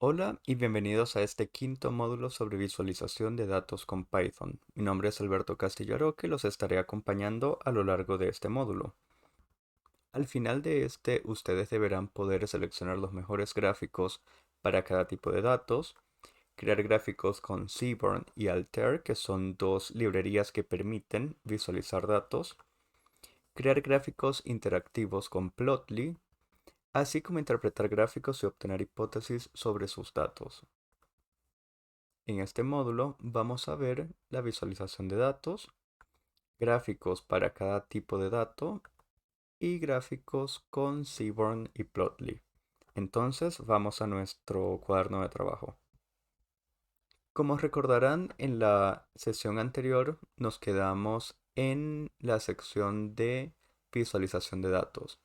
Hola y bienvenidos a este quinto módulo sobre visualización de datos con Python. Mi nombre es Alberto Castillo Aroque y los estaré acompañando a lo largo de este módulo. Al final de este, ustedes deberán poder seleccionar los mejores gráficos para cada tipo de datos, crear gráficos con Seaborn y Altair, que son dos librerías que permiten visualizar datos, crear gráficos interactivos con Plotly, así como interpretar gráficos y obtener hipótesis sobre sus datos. En este módulo vamos a ver la visualización de datos, gráficos para cada tipo de dato y gráficos con Seaborn y Plotly. Entonces vamos a nuestro cuaderno de trabajo. Como recordarán, en la sesión anterior nos quedamos en la sección de visualización de datos.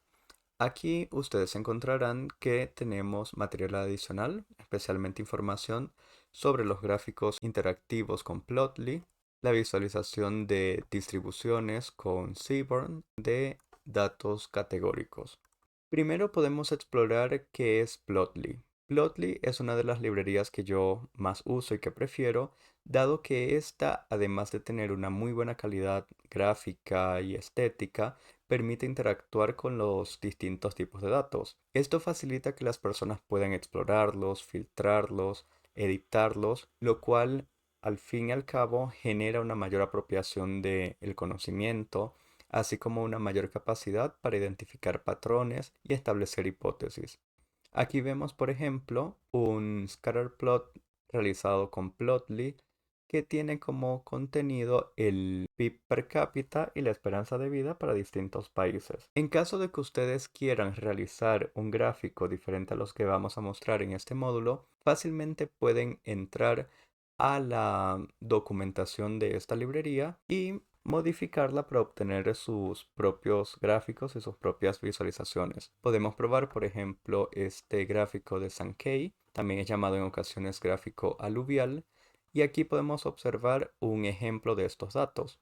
Aquí ustedes encontrarán que tenemos material adicional, especialmente información sobre los gráficos interactivos con Plotly, la visualización de distribuciones con Seaborn, de datos categóricos. Primero podemos explorar qué es Plotly. Plotly es una de las librerías que yo más uso y que prefiero, dado que esta, además de tener una muy buena calidad gráfica y estética, permite interactuar con los distintos tipos de datos. Esto facilita que las personas puedan explorarlos, filtrarlos, editarlos, lo cual al fin y al cabo genera una mayor apropiación del conocimiento, así como una mayor capacidad para identificar patrones y establecer hipótesis. Aquí vemos, por ejemplo, un scatterplot realizado con Plotly que tiene como contenido el PIB per cápita y la esperanza de vida para distintos países. En caso de que ustedes quieran realizar un gráfico diferente a los que vamos a mostrar en este módulo, fácilmente pueden entrar a la documentación de esta librería y modificarla para obtener sus propios gráficos y sus propias visualizaciones. Podemos probar, por ejemplo, este gráfico de Sankey, también es llamado en ocasiones gráfico aluvial, y aquí podemos observar un ejemplo de estos datos.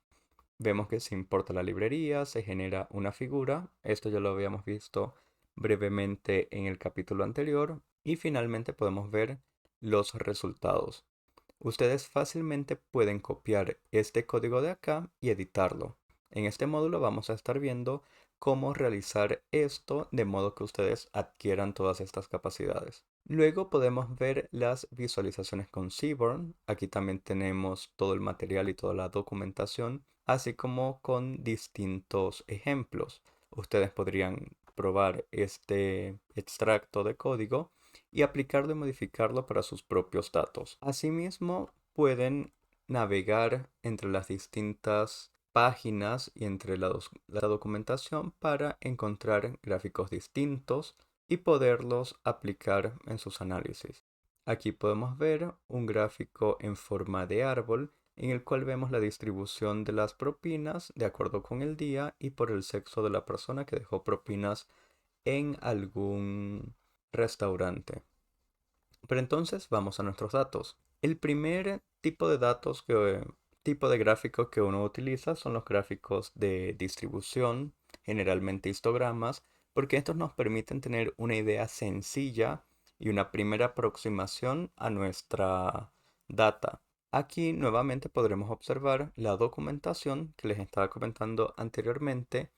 Vemos que se importa la librería, se genera una figura, esto ya lo habíamos visto brevemente en el capítulo anterior, y finalmente podemos ver los resultados. Ustedes fácilmente pueden copiar este código de acá y editarlo. En este módulo vamos a estar viendo cómo realizar esto de modo que ustedes adquieran todas estas capacidades. Luego podemos ver las visualizaciones con Seaborn. Aquí también tenemos todo el material y toda la documentación, así como con distintos ejemplos. Ustedes podrían probar este extracto de código y aplicarlo y modificarlo para sus propios datos. Asimismo, pueden navegar entre las distintas páginas y entre la documentación para encontrar gráficos distintos y poderlos aplicar en sus análisis. Aquí podemos ver un gráfico en forma de árbol en el cual vemos la distribución de las propinas de acuerdo con el día y por el sexo de la persona que dejó propinas en algún restaurante. Pero entonces vamos a nuestros datos. El primer tipo de datos tipo de gráfico que uno utiliza son los gráficos de distribución, generalmente histogramas, porque estos nos permiten tener una idea sencilla y una primera aproximación a nuestra data. Aquí nuevamente podremos observar la documentación que les estaba comentando anteriormente,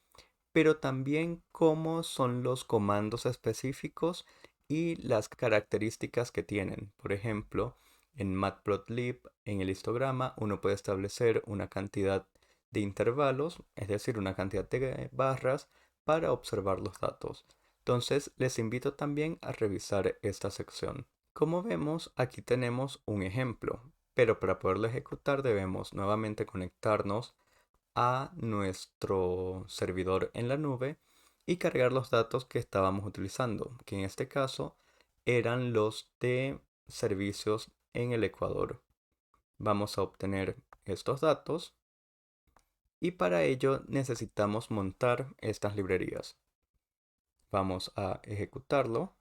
pero también cómo son los comandos específicos y las características que tienen. Por ejemplo, en Matplotlib, en el histograma, uno puede establecer una cantidad de intervalos, es decir, una cantidad de barras para observar los datos. Entonces, les invito también a revisar esta sección. Como vemos, aquí tenemos un ejemplo, pero para poderlo ejecutar debemos nuevamente conectarnos a nuestro servidor en la nube y cargar los datos que estábamos utilizando, que en este caso eran los de servicios en el Ecuador. Vamos a obtener estos datos y para ello necesitamos montar estas librerías. Vamos a ejecutarlo,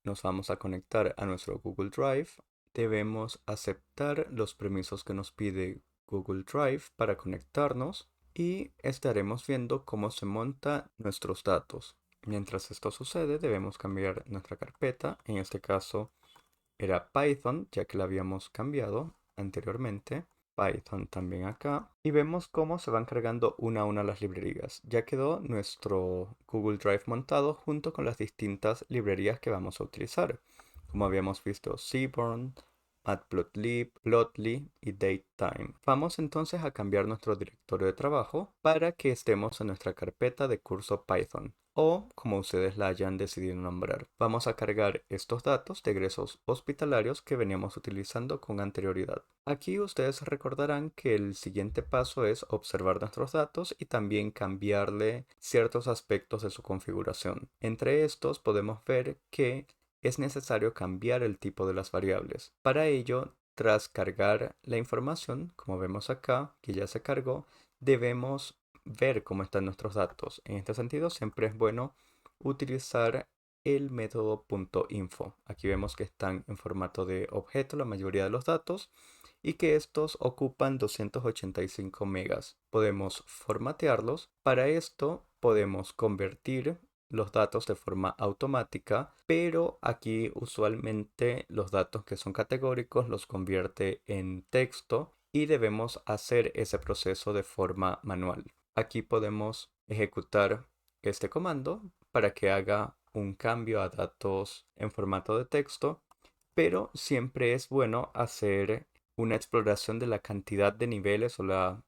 nos vamos a conectar a nuestro Google Drive. Debemos aceptar los permisos que nos pide Google Drive para conectarnos y estaremos viendo cómo se monta nuestros datos. Mientras esto sucede, debemos cambiar nuestra carpeta. En este caso, era Python, ya que la habíamos cambiado anteriormente. Python también acá. Y vemos cómo se van cargando una a una las librerías. Ya quedó nuestro Google Drive montado junto con las distintas librerías que vamos a utilizar. Como habíamos visto, Seaborn, Matplotlib, Plotly y DateTime. Vamos entonces a cambiar nuestro directorio de trabajo para que estemos en nuestra carpeta de curso Python o como ustedes la hayan decidido nombrar. Vamos a cargar estos datos de egresos hospitalarios que veníamos utilizando con anterioridad. Aquí ustedes recordarán que el siguiente paso es observar nuestros datos y también cambiarle ciertos aspectos de su configuración. Entre estos podemos ver que es necesario cambiar el tipo de las variables. Para ello, tras cargar la información, como vemos acá, que ya se cargó, debemos ver cómo están nuestros datos. En este sentido, siempre es bueno utilizar el método .info. Aquí vemos que están en formato de objeto la mayoría de los datos y que estos ocupan 285 megas. Podemos formatearlos. Para esto podemos convertir los datos de forma automática, pero aquí usualmente los datos que son categóricos los convierte en texto y debemos hacer ese proceso de forma manual. Aquí podemos ejecutar este comando para que haga un cambio a datos en formato de texto, pero siempre es bueno hacer una exploración de la cantidad de niveles o la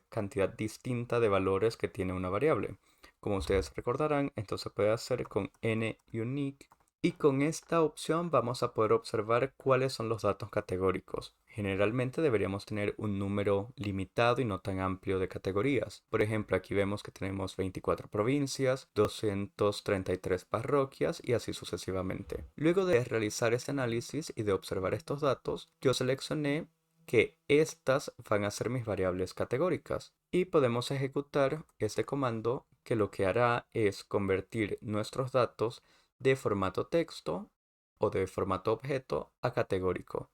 cantidad distinta de valores que tiene una variable. Como ustedes recordarán, esto se puede hacer con nUnique y con esta opción vamos a poder observar cuáles son los datos categóricos. Generalmente deberíamos tener un número limitado y no tan amplio de categorías. Por ejemplo, aquí vemos que tenemos 24 provincias, 233 parroquias y así sucesivamente. Luego de realizar este análisis y de observar estos datos, yo seleccioné que estas van a ser mis variables categóricas y podemos ejecutar este comando que lo que hará es convertir nuestros datos de formato texto o de formato objeto a categórico.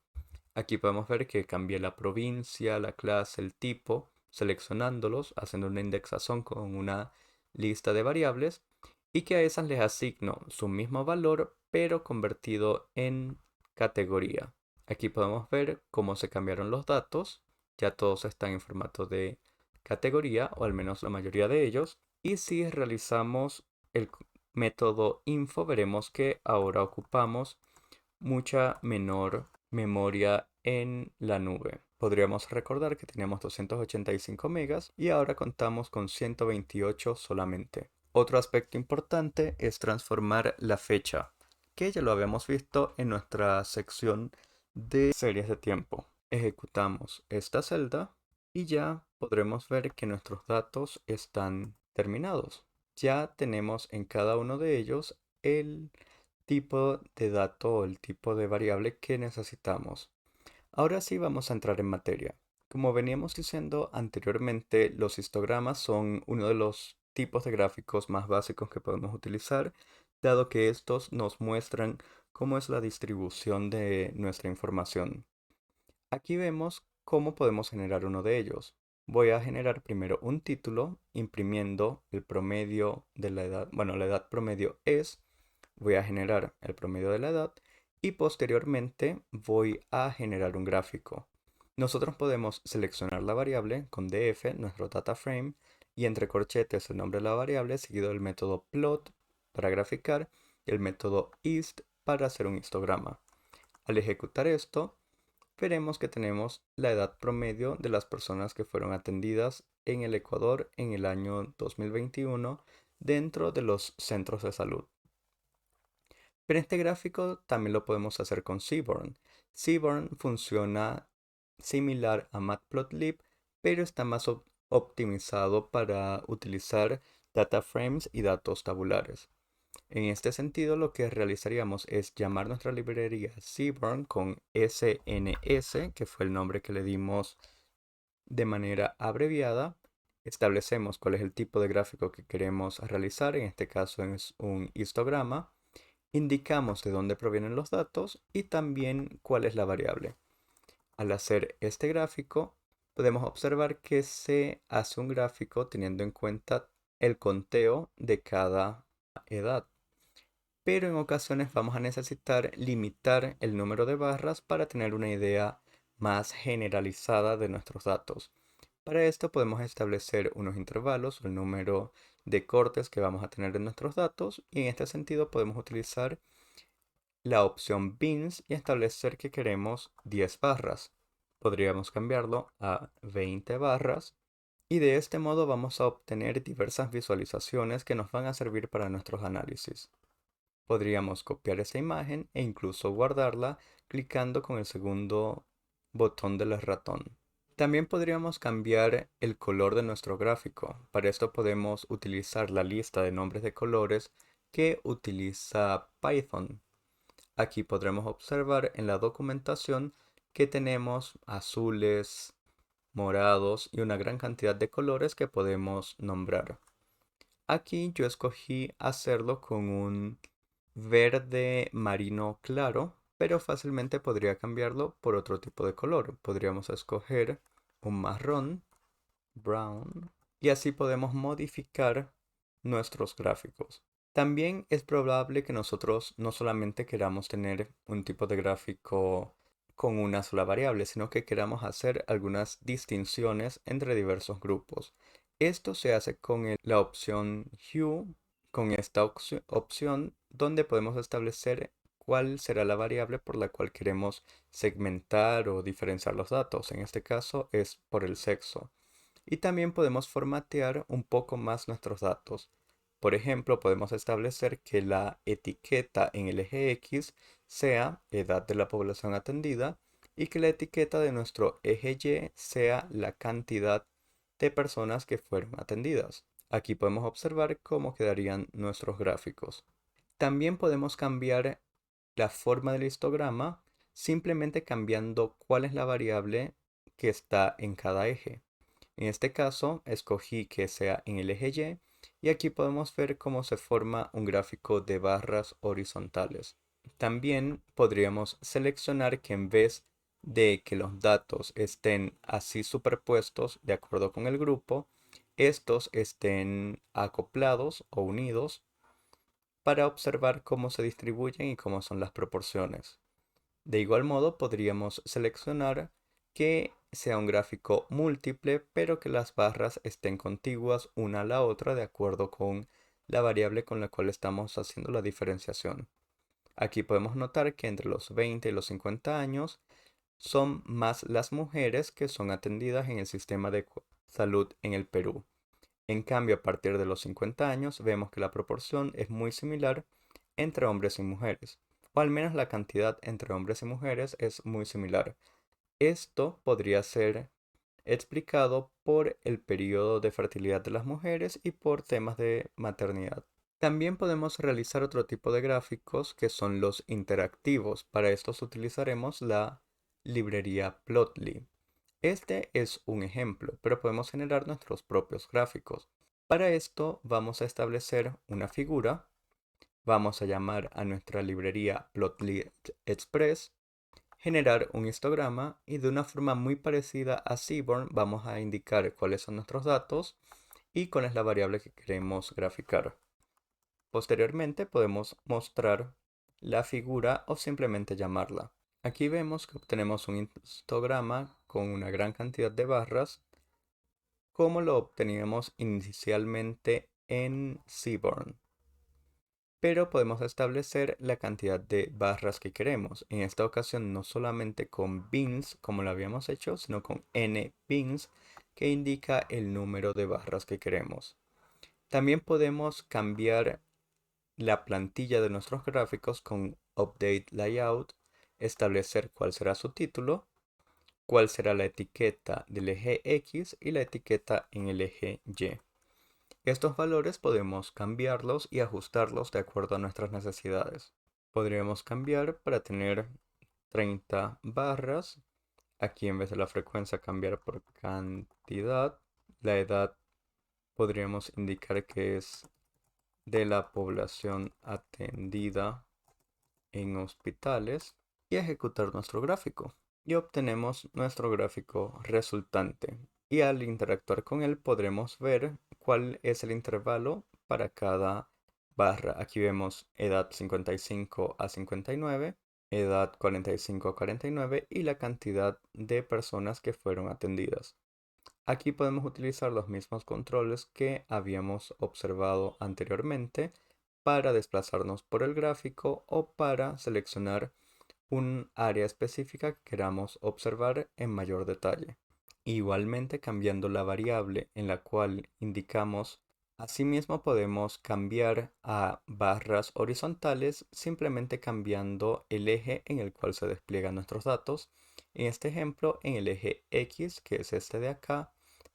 Aquí podemos ver que cambié la provincia, la clase, el tipo, seleccionándolos, haciendo una indexación con una lista de variables y que a esas les asigno su mismo valor pero convertido en categoría. Aquí podemos ver cómo se cambiaron los datos. Ya todos están en formato de categoría o al menos la mayoría de ellos. Y si realizamos el método info veremos que ahora ocupamos mucha menor memoria en la nube. Podríamos recordar que teníamos 285 megas y ahora contamos con 128 solamente. Otro aspecto importante es transformar la fecha, que ya lo habíamos visto en nuestra sección de series de tiempo. Ejecutamos esta celda y ya podremos ver que nuestros datos están terminados. Ya tenemos en cada uno de ellos el tipo de dato o el tipo de variable que necesitamos. Ahora sí vamos a entrar en materia. Como veníamos diciendo anteriormente, los histogramas son uno de los tipos de gráficos más básicos que podemos utilizar, dado que estos nos muestran cómo es la distribución de nuestra información. Aquí vemos cómo podemos generar uno de ellos. Voy a generar primero un título imprimiendo el promedio de la edad. Bueno, la edad promedio es. Voy a generar el promedio de la edad y posteriormente voy a generar un gráfico. Nosotros podemos seleccionar la variable con df, nuestro data frame, y entre corchetes el nombre de la variable seguido del método plot para graficar y el método ist para hacer un histograma. Al ejecutar esto, veremos que tenemos la edad promedio de las personas que fueron atendidas en el Ecuador en el año 2021 dentro de los centros de salud. Pero este gráfico también lo podemos hacer con Seaborn. Seaborn funciona similar a Matplotlib, pero está más optimizado para utilizar data frames y datos tabulares. En este sentido, lo que realizaríamos es llamar nuestra librería Seaborn con SNS, que fue el nombre que le dimos de manera abreviada. Establecemos cuál es el tipo de gráfico que queremos realizar, en este caso es un histograma. Indicamos de dónde provienen los datos y también cuál es la variable. Al hacer este gráfico, podemos observar que se hace un gráfico teniendo en cuenta el conteo de cada edad. pero en ocasiones vamos a necesitar limitar el número de barras para tener una idea más generalizada de nuestros datos. Para esto podemos establecer unos intervalos o el número de cortes que vamos a tener en nuestros datos, y en este sentido podemos utilizar la opción bins y establecer que queremos 10 barras. Podríamos cambiarlo a 20 barras y de este modo vamos a obtener diversas visualizaciones que nos van a servir para nuestros análisis. Podríamos copiar esa imagen e incluso guardarla clicando con el segundo botón del ratón. También podríamos cambiar el color de nuestro gráfico. Para esto podemos utilizar la lista de nombres de colores que utiliza Python. Aquí podremos observar en la documentación que tenemos azules, morados y una gran cantidad de colores que podemos nombrar. Aquí yo escogí hacerlo con un verde marino claro, pero fácilmente podría cambiarlo por otro tipo de color. Podríamos escoger un marrón, brown, y así podemos modificar nuestros gráficos. También es probable que nosotros no solamente queramos tener un tipo de gráfico con una sola variable, sino que queramos hacer algunas distinciones entre diversos grupos. Esto se hace con la opción Hue, con esta opción donde podemos establecer cuál será la variable por la cual queremos segmentar o diferenciar los datos. En este caso es por el sexo. Y también podemos formatear un poco más nuestros datos. Por ejemplo, podemos establecer que la etiqueta en el eje X sea edad de la población atendida y que la etiqueta de nuestro eje Y sea la cantidad de personas que fueron atendidas. Aquí podemos observar cómo quedarían nuestros gráficos. También podemos cambiar la forma del histograma simplemente cambiando cuál es la variable que está en cada eje. En este caso, escogí que sea en el eje Y aquí podemos ver cómo se forma un gráfico de barras horizontales. También podríamos seleccionar que en vez de que los datos estén así superpuestos de acuerdo con el grupo, estos estén acoplados o unidos para observar cómo se distribuyen y cómo son las proporciones. De igual modo, podríamos seleccionar que sea un gráfico múltiple, pero que las barras estén contiguas una a la otra de acuerdo con la variable con la cual estamos haciendo la diferenciación. Aquí podemos notar que entre los 20 y los 50 años son más las mujeres que son atendidas en el sistema de salud en el Perú. En cambio, a partir de los 50 años vemos que la proporción es muy similar entre hombres y mujeres, o al menos la cantidad entre hombres y mujeres es muy similar. Esto podría ser explicado por el periodo de fertilidad de las mujeres y por temas de maternidad. También podemos realizar otro tipo de gráficos que son los interactivos. Para estos utilizaremos la librería Plotly. Este es un ejemplo, pero podemos generar nuestros propios gráficos. Para esto vamos a establecer una figura, vamos a llamar a nuestra librería Plotly Express, generar un histograma y de una forma muy parecida a Seaborn vamos a indicar cuáles son nuestros datos y cuál es la variable que queremos graficar. Posteriormente podemos mostrar la figura o simplemente llamarla. Aquí vemos que obtenemos un histograma con una gran cantidad de barras, como lo obteníamos inicialmente en Seaborn. Pero podemos establecer la cantidad de barras que queremos. En esta ocasión no solamente con bins como lo habíamos hecho, sino con n bins que indica el número de barras que queremos. También podemos cambiar la plantilla de nuestros gráficos con Update Layout, establecer cuál será su título, cuál será la etiqueta del eje X y la etiqueta en el eje Y. Estos valores podemos cambiarlos y ajustarlos de acuerdo a nuestras necesidades. Podríamos cambiar para tener 30 barras. Aquí en vez de la frecuencia cambiar por cantidad. La edad podríamos indicar que es de la población atendida en hospitales y ejecutar nuestro gráfico. Y obtenemos nuestro gráfico resultante. Y al interactuar con él podremos ver cuál es el intervalo para cada barra, aquí vemos edad 55 a 59, edad 45 a 49 y la cantidad de personas que fueron atendidas. Aquí podemos utilizar los mismos controles que habíamos observado anteriormente para desplazarnos por el gráfico o para seleccionar un área específica que queramos observar en mayor detalle. Igualmente cambiando la variable en la cual indicamos, asimismo podemos cambiar a barras horizontales simplemente cambiando el eje en el cual se despliegan nuestros datos. En este ejemplo en el eje X, que es este de acá,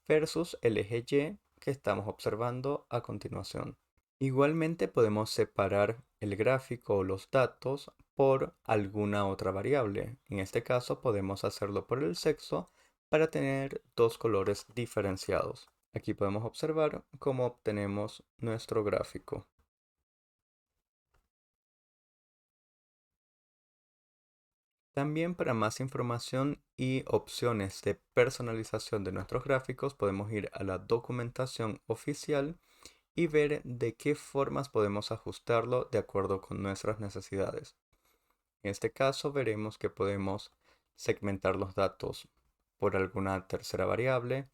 versus el eje Y que estamos observando a continuación. Igualmente podemos separar el gráfico o los datos por alguna otra variable. En este caso podemos hacerlo por el sexo para tener dos colores diferenciados. Aquí podemos observar cómo obtenemos nuestro gráfico. También para más información y opciones de personalización de nuestros gráficos podemos ir a la documentación oficial y ver de qué formas podemos ajustarlo de acuerdo con nuestras necesidades. En este caso veremos que podemos segmentar los datos por alguna tercera variable,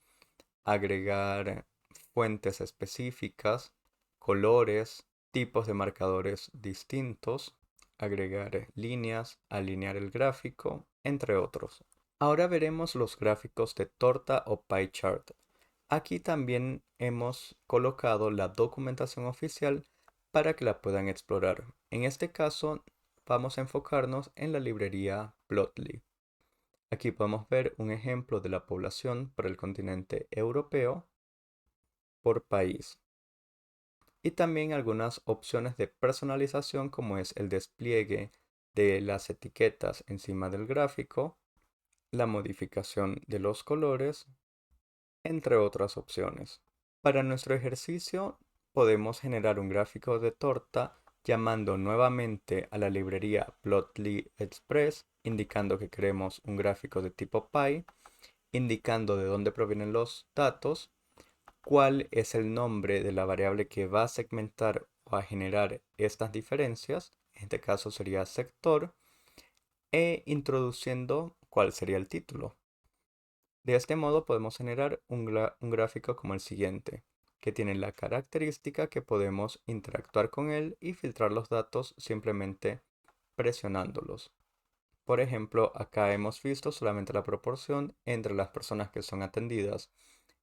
agregar fuentes específicas, colores, tipos de marcadores distintos, agregar líneas, alinear el gráfico, entre otros. Ahora veremos los gráficos de torta o pie chart. Aquí también hemos colocado la documentación oficial para que la puedan explorar. En este caso vamos a enfocarnos en la librería Plotly. Aquí podemos ver un ejemplo de la población por el continente europeo por país. Y también algunas opciones de personalización como es el despliegue de las etiquetas encima del gráfico, la modificación de los colores, entre otras opciones. Para nuestro ejercicio podemos generar un gráfico de torta llamando nuevamente a la librería Plotly Express, indicando que queremos un gráfico de tipo pie, indicando de dónde provienen los datos, cuál es el nombre de la variable que va a segmentar o a generar estas diferencias, en este caso sería sector, e introduciendo cuál sería el título. De este modo podemos generar un gráfico como el siguiente, que tiene la característica que podemos interactuar con él y filtrar los datos simplemente presionándolos. Por ejemplo, acá hemos visto solamente la proporción entre las personas que son atendidas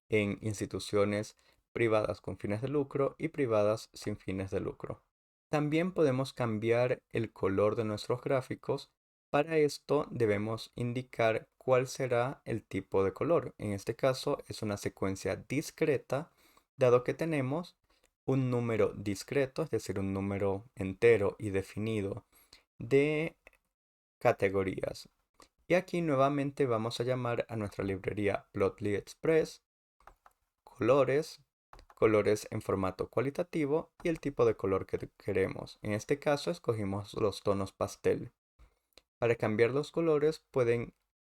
en instituciones privadas con fines de lucro y privadas sin fines de lucro. También podemos cambiar el color de nuestros gráficos. Para esto debemos indicar cuál será el tipo de color. En este caso es una secuencia discreta, dado que tenemos un número discreto, es decir, un número entero y definido de categorías. Y aquí nuevamente vamos a llamar a nuestra librería Plotly Express, colores, colores en formato cualitativo y el tipo de color que queremos. En este caso escogimos los tonos pastel. Para cambiar los colores pueden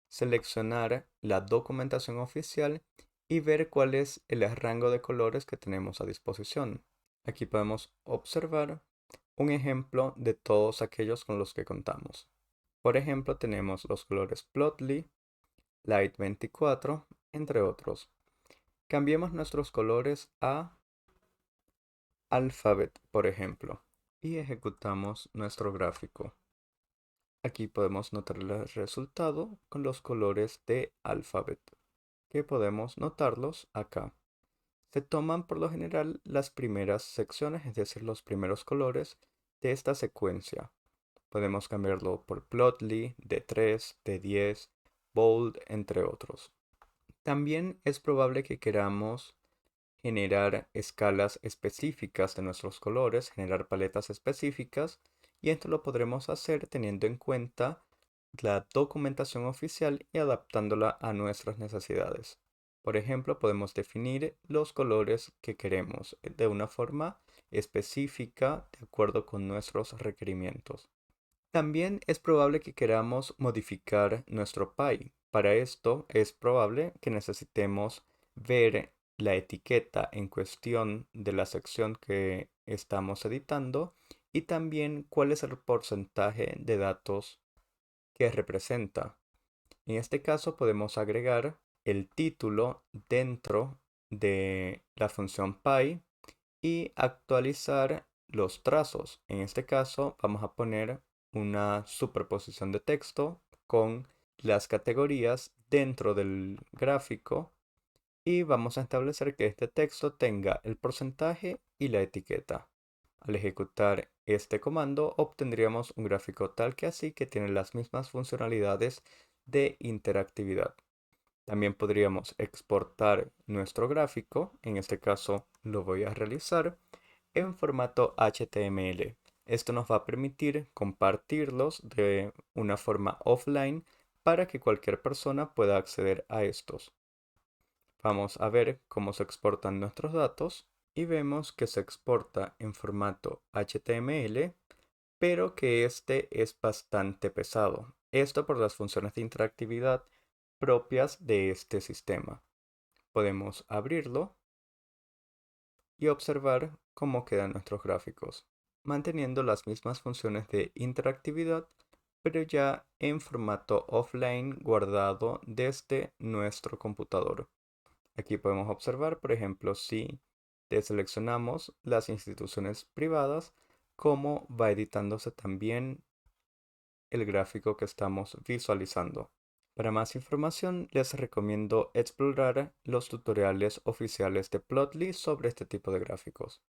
seleccionar la documentación oficial y ver cuál es el rango de colores que tenemos a disposición. Aquí podemos observar un ejemplo de todos aquellos con los que contamos. Por ejemplo, tenemos los colores Plotly, Light 24, entre otros. Cambiemos nuestros colores a Alphabet, por ejemplo, y ejecutamos nuestro gráfico. Aquí podemos notar el resultado con los colores de Alphabet, que podemos notarlos acá. Se toman por lo general las primeras secciones, es decir, los primeros colores de esta secuencia. Podemos cambiarlo por Plotly, D3, D10, Bold, entre otros. También es probable que queramos generar escalas específicas de nuestros colores, generar paletas específicas, y esto lo podremos hacer teniendo en cuenta la documentación oficial y adaptándola a nuestras necesidades. Por ejemplo, podemos definir los colores que queremos de una forma específica de acuerdo con nuestros requerimientos. También es probable que queramos modificar nuestro pie. Para esto es probable que necesitemos ver la etiqueta en cuestión de la sección que estamos editando y también cuál es el porcentaje de datos que representa. En este caso podemos agregar el título dentro de la función py y actualizar los trazos. En este caso vamos a poner una superposición de texto con las categorías dentro del gráfico y vamos a establecer que este texto tenga el porcentaje y la etiqueta. Al ejecutar este comando obtendríamos un gráfico tal que así que tiene las mismas funcionalidades de interactividad. También podríamos exportar nuestro gráfico, en este caso lo voy a realizar en formato HTML. Esto nos va a permitir compartirlos de una forma offline para que cualquier persona pueda acceder a estos. Vamos a ver cómo se exportan nuestros datos y vemos que se exporta en formato HTML, pero que este es bastante pesado. Esto por las funciones de interactividad propias de este sistema. Podemos abrirlo y observar cómo quedan nuestros gráficos, manteniendo las mismas funciones de interactividad, pero ya en formato offline guardado desde nuestro computador. Aquí podemos observar, por ejemplo, si deseleccionamos las instituciones privadas, cómo va editándose también el gráfico que estamos visualizando. Para más información, les recomiendo explorar los tutoriales oficiales de Plotly sobre este tipo de gráficos.